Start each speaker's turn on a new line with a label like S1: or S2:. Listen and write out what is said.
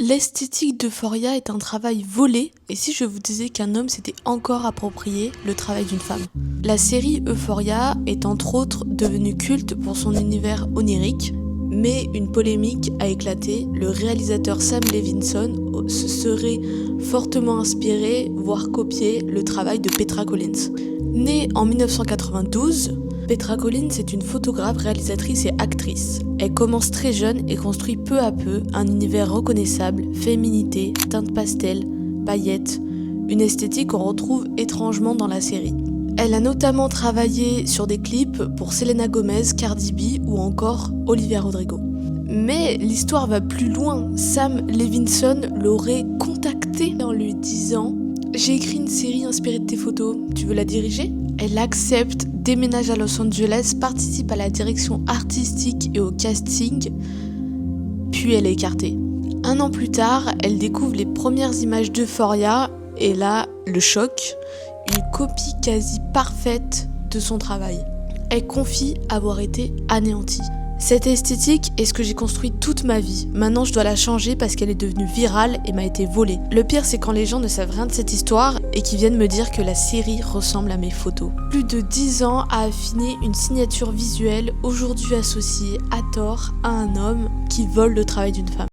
S1: L'esthétique d'Euphoria est un travail volé, et si je vous disais qu'un homme s'était encore approprié le travail d'une femme? La série Euphoria est entre autres devenue culte pour son univers onirique, mais une polémique a éclaté. Le réalisateur Sam Levinson se serait fortement inspiré, voire copié, le travail de Petra Collins. Née en 1992, Petra Collins est une photographe, réalisatrice et actrice. Elle commence très jeune et construit peu à peu un univers reconnaissable, féminité, teintes pastel, paillettes, une esthétique qu'on retrouve étrangement dans la série. Elle a notamment travaillé sur des clips pour Selena Gomez, Cardi B ou encore Olivia Rodrigo. Mais l'histoire va plus loin. Sam Levinson l'aurait contactée en lui disant « J'ai écrit une série inspirée de tes photos, tu veux la diriger ?» Elle accepte, déménage à Los Angeles, participe à la direction artistique et au casting, puis elle est écartée. 1 an plus tard, elle découvre les premières images d'Euphoria et là, le choc, une copie quasi parfaite de son travail. Elle confie avoir été anéantie. Cette esthétique est ce que j'ai construit toute ma vie. Maintenant, je dois la changer parce qu'elle est devenue virale et m'a été volée. Le pire, c'est quand les gens ne savent rien de cette histoire et qui viennent me dire que la série ressemble à mes photos. Plus de 10 ans à affiner une signature visuelle aujourd'hui associée à tort à un homme qui vole le travail d'une femme.